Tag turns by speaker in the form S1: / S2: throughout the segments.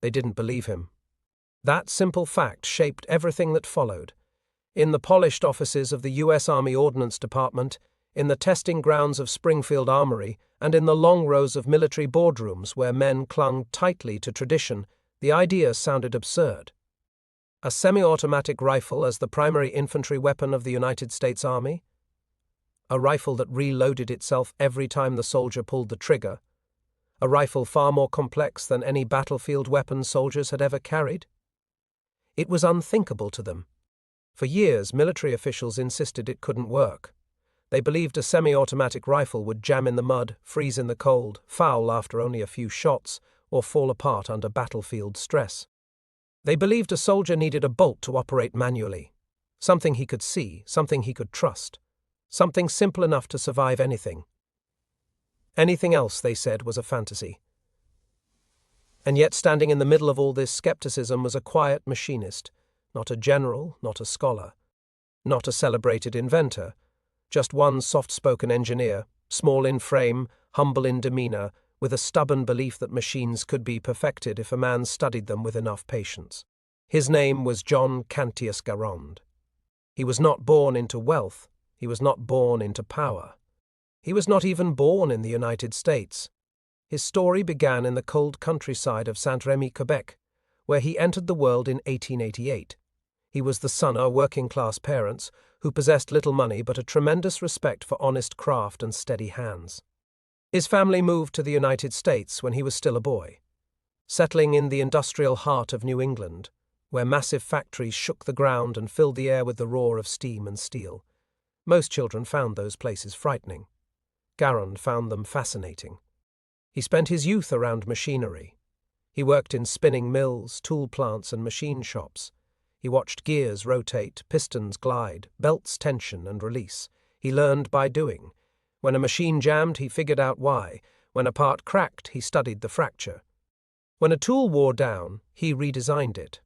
S1: They didn't believe him. That simple fact shaped everything that followed. In the polished offices of the U.S. Army Ordnance Department, in the testing grounds of Springfield Armory, and in the long rows of military boardrooms where men clung tightly to tradition, the idea sounded absurd. A semi-automatic rifle as the primary infantry weapon of the United States Army? A rifle that reloaded itself every time the soldier pulled the trigger? A rifle far more complex than any battlefield weapon soldiers had ever carried? It was unthinkable to them. For years, military officials insisted it couldn't work. They believed a semi-automatic rifle would jam in the mud, freeze in the cold, foul after only a few shots, or fall apart under battlefield stress. They believed a soldier needed a bolt to operate manually, something he could see, something he could trust, something simple enough to survive anything. Anything else, they said, was a fantasy. And yet standing in the middle of all this skepticism was a quiet machinist, not a general, not a scholar, not a celebrated inventor, just one soft-spoken engineer, small in frame, humble in demeanor, with a stubborn belief that machines could be perfected if a man studied them with enough patience. His name was John Cantius Garand. He was not born into wealth. He was not born into power. He was not even born in the United States. His story began in the cold countryside of Saint-Rémy, Quebec, where he entered the world in 1888. He was the son of working-class parents who possessed little money but a tremendous respect for honest craft and steady hands. His family moved to the United States when he was still a boy, settling in the industrial heart of New England, where massive factories shook the ground and filled the air with the roar of steam and steel. Most children found those places frightening. Garand found them fascinating. He spent his youth around machinery. He worked in spinning mills, tool plants, and machine shops. He watched gears rotate, pistons glide, belts tension and release. He learned by doing. When a machine jammed, he figured out why. When a part cracked, he studied the fracture. When a tool wore down, he redesigned it.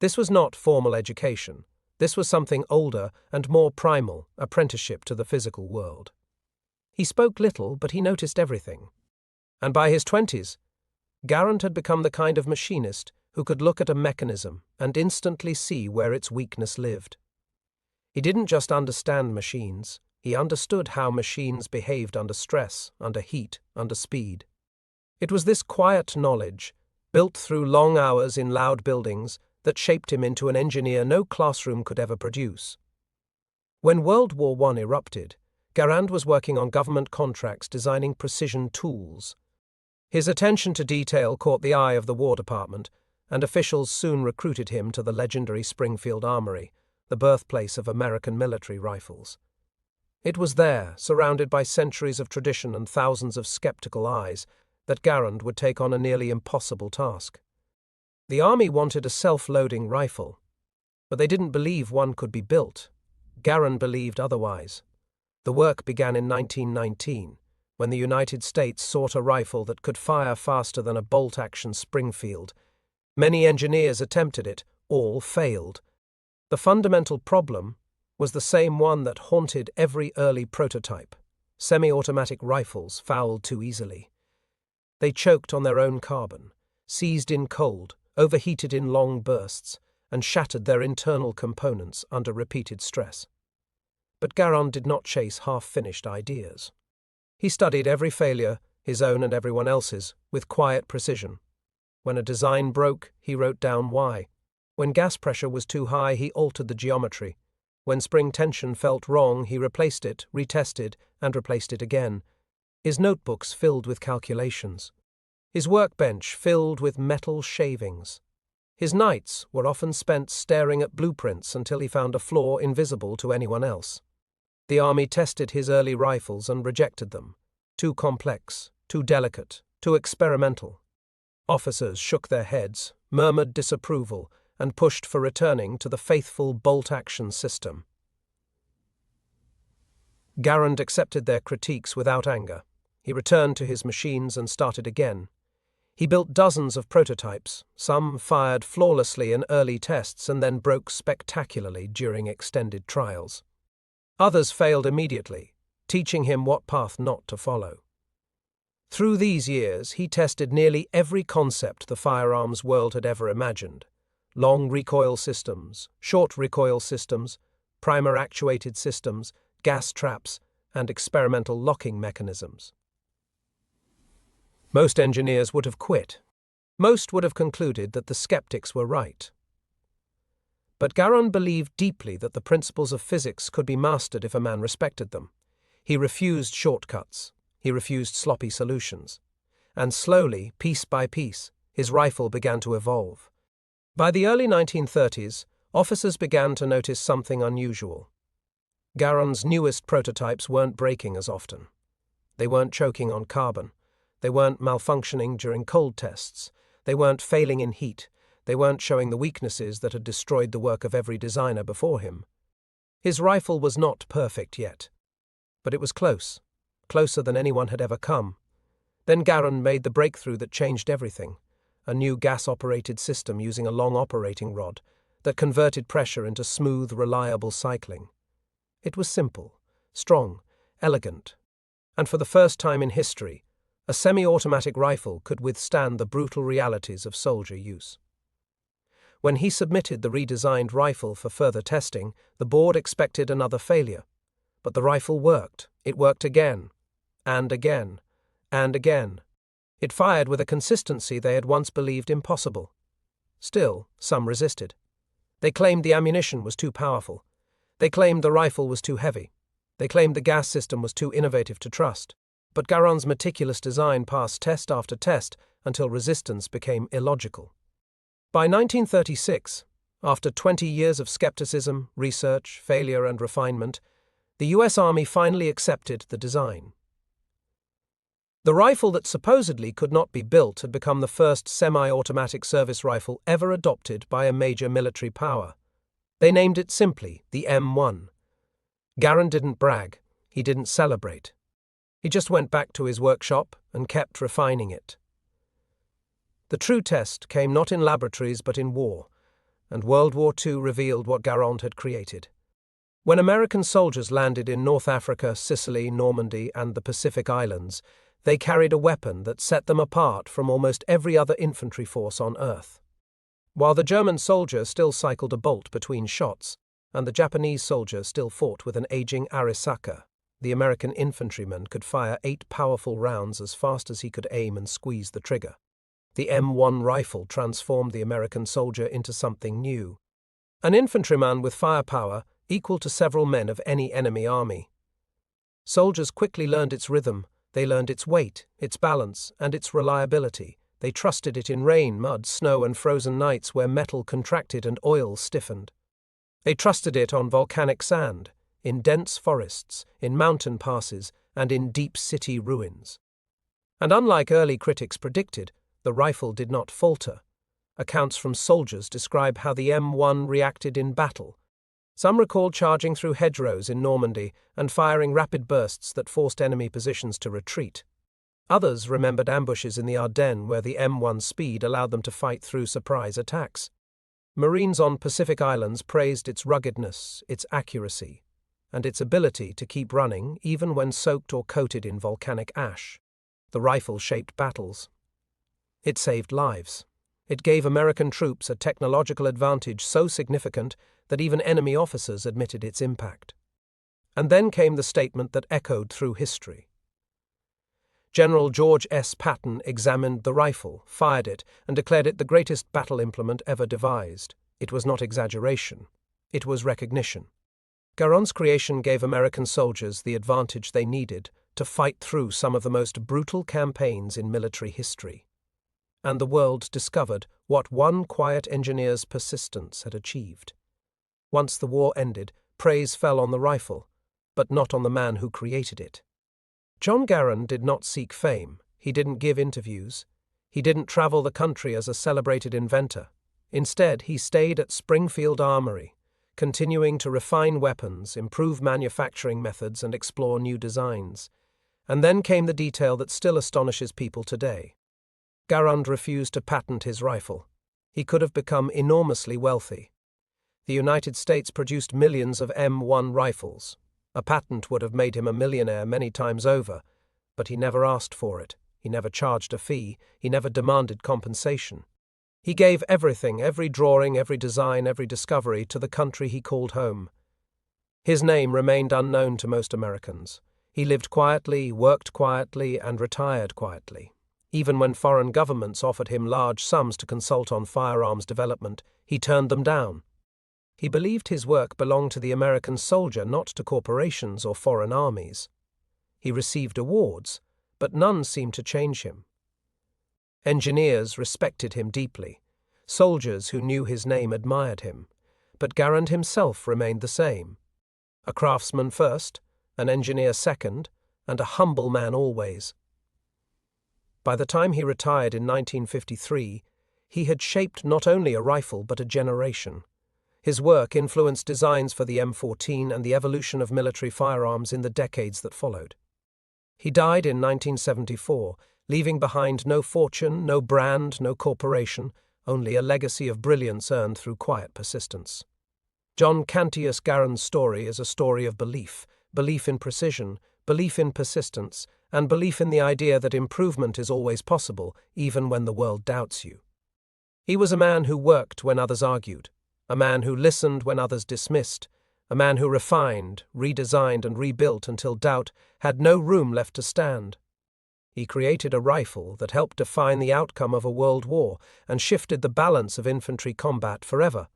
S1: This was not formal education. This was something older and more primal, apprenticeship to the physical world. He spoke little, but he noticed everything. And by his 20s, Garand had become the kind of machinist who could look at a mechanism and instantly see where its weakness lived. He didn't just understand machines. He understood how machines behaved under stress, under heat, under speed. It was this quiet knowledge, built through long hours in loud buildings, that shaped him into an engineer no classroom could ever produce. When World War I erupted, Garand was working on government contracts designing precision tools. His attention to detail caught the eye of the War Department, and officials soon recruited him to the legendary Springfield Armory, the birthplace of American military rifles. It was there, surrounded by centuries of tradition and thousands of skeptical eyes, that Garand would take on a nearly impossible task. The Army wanted a self-loading rifle, but they didn't believe one could be built. Garand believed otherwise. The work began in 1919, when the United States sought a rifle that could fire faster than a bolt-action Springfield. Many engineers attempted it, all failed. The fundamental problem was the same one that haunted every early prototype. Semi-automatic rifles fouled too easily. They choked on their own carbon, seized in cold, overheated in long bursts, and shattered their internal components under repeated stress. But Garand did not chase half-finished ideas. He studied every failure, his own and everyone else's, with quiet precision. When a design broke, he wrote down why. When gas pressure was too high, he altered the geometry. When spring tension felt wrong, he replaced it, retested, and replaced it again. His notebooks filled with calculations. His workbench filled with metal shavings. His nights were often spent staring at blueprints until he found a flaw invisible to anyone else. The Army tested his early rifles and rejected them. Too complex, too delicate, too experimental. Officers shook their heads, murmured disapproval, and pushed for returning to the faithful bolt-action system. Garand accepted their critiques without anger. He returned to his machines and started again. He built dozens of prototypes. Some fired flawlessly in early tests and then broke spectacularly during extended trials. Others failed immediately, teaching him what path not to follow. Through these years, he tested nearly every concept the firearms world had ever imagined: long recoil systems, short recoil systems, primer-actuated systems, gas traps, and experimental locking mechanisms. Most engineers would have quit. Most would have concluded that the skeptics were right. But Garand believed deeply that the principles of physics could be mastered if a man respected them. He refused shortcuts. He refused sloppy solutions. And slowly, piece by piece, his rifle began to evolve. By the early 1930s, officers began to notice something unusual. Garand's newest prototypes weren't breaking as often. They weren't choking on carbon. They weren't malfunctioning during cold tests. They weren't failing in heat. They weren't showing the weaknesses that had destroyed the work of every designer before him. His rifle was not perfect yet, but it was close, closer than anyone had ever come. Then Garand made the breakthrough that changed everything: a new gas-operated system using a long operating rod that converted pressure into smooth, reliable cycling. It was simple, strong, elegant, and for the first time in history, a semi-automatic rifle could withstand the brutal realities of soldier use. When he submitted the redesigned rifle for further testing, the board expected another failure. But the rifle worked. It worked again, and again, and again. It fired with a consistency they had once believed impossible. Still, some resisted. They claimed the ammunition was too powerful. They claimed the rifle was too heavy. They claimed the gas system was too innovative to trust. But Garand's meticulous design passed test after test until resistance became illogical. By 1936, after 20 years of skepticism, research, failure, and refinement, the U.S. Army finally accepted the design. The rifle that supposedly could not be built had become the first semi-automatic service rifle ever adopted by a major military power. They named it simply the M1. Garand didn't brag. He didn't celebrate. He just went back to his workshop and kept refining it. The true test came not in laboratories but in war, and World War II revealed what Garand had created. When American soldiers landed in North Africa, Sicily, Normandy, and the Pacific Islands, they carried a weapon that set them apart from almost every other infantry force on Earth. While the German soldier still cycled a bolt between shots, and the Japanese soldier still fought with an aging Arisaka, the American infantryman could fire 8 powerful rounds as fast as he could aim and squeeze the trigger. The M1 rifle transformed the American soldier into something new. An infantryman with firepower equal to several men of any enemy army. Soldiers quickly learned its rhythm. They learned its weight, its balance, and its reliability. They trusted it in rain, mud, snow, and frozen nights where metal contracted and oil stiffened. They trusted it on volcanic sand, in dense forests, in mountain passes, and in deep city ruins. And unlike early critics predicted, the rifle did not falter. Accounts from soldiers describe how the M1 reacted in battle. Some recall charging through hedgerows in Normandy and firing rapid bursts that forced enemy positions to retreat. Others remembered ambushes in the Ardennes where the M1's speed allowed them to fight through surprise attacks. Marines on Pacific Islands praised its ruggedness, its accuracy, and its ability to keep running even when soaked or coated in volcanic ash. The rifle shaped battles. It saved lives. It gave American troops a technological advantage so significant that even enemy officers admitted its impact. And then came the statement that echoed through history. General George S. Patton examined the rifle, fired it, and declared it the greatest battle implement ever devised. It was not exaggeration. It was recognition. Garand's creation gave American soldiers the advantage they needed to fight through some of the most brutal campaigns in military history. And the world discovered what one quiet engineer's persistence had achieved. Once the war ended, praise fell on the rifle, but not on the man who created it. John Garand did not seek fame. He didn't give interviews. He didn't travel the country as a celebrated inventor. Instead, he stayed at Springfield Armory, continuing to refine weapons, improve manufacturing methods, and explore new designs. And then came the detail that still astonishes people today. Garand refused to patent his rifle. He could have become enormously wealthy. The United States produced millions of M1 rifles. A patent would have made him a millionaire many times over, but he never asked for it. He never charged a fee. He never demanded compensation. He gave everything, every drawing, every design, every discovery, to the country he called home. His name remained unknown to most Americans. He lived quietly, worked quietly, and retired quietly. Even when foreign governments offered him large sums to consult on firearms development, he turned them down. He believed his work belonged to the American soldier, not to corporations or foreign armies. He received awards, but none seemed to change him. Engineers respected him deeply. Soldiers who knew his name admired him. But Garand himself remained the same. A craftsman first, an engineer second, and a humble man always. By the time he retired in 1953, he had shaped not only a rifle but a generation. His work influenced designs for the M14 and the evolution of military firearms in the decades that followed. He died in 1974, leaving behind no fortune, no brand, no corporation, only a legacy of brilliance earned through quiet persistence. John Cantius Garand's story is a story of belief, belief in precision, belief in persistence, and belief in the idea that improvement is always possible, even when the world doubts you. He was a man who worked when others argued, a man who listened when others dismissed, a man who refined, redesigned, and rebuilt until doubt had no room left to stand. He created a rifle that helped define the outcome of a world war and shifted the balance of infantry combat forever.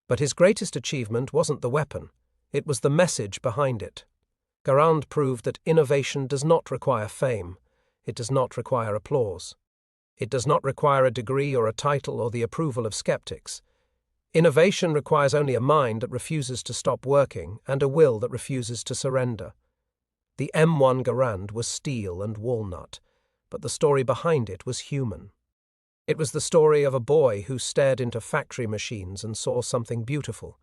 S1: But his greatest achievement wasn't the weapon, it was the message behind it. Garand proved that innovation does not require fame, it does not require applause. It does not require a degree or a title or the approval of skeptics. Innovation requires only a mind that refuses to stop working and a will that refuses to surrender. The M1 Garand was steel and walnut, but the story behind it was human. It was the story of a boy who stared into factory machines and saw something beautiful.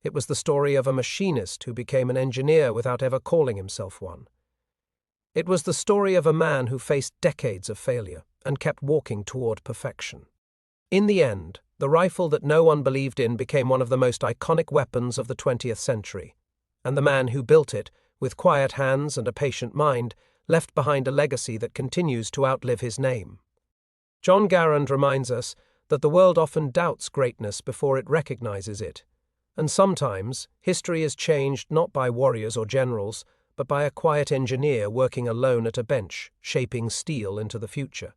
S1: It was the story of a machinist who became an engineer without ever calling himself one. It was the story of a man who faced decades of failure and kept walking toward perfection. In the end, the rifle that no one believed in became one of the most iconic weapons of the 20th century, and the man who built it, with quiet hands and a patient mind, left behind a legacy that continues to outlive his name. John Garand reminds us that the world often doubts greatness before it recognizes it, and sometimes history is changed not by warriors or generals, but by a quiet engineer working alone at a bench, shaping steel into the future.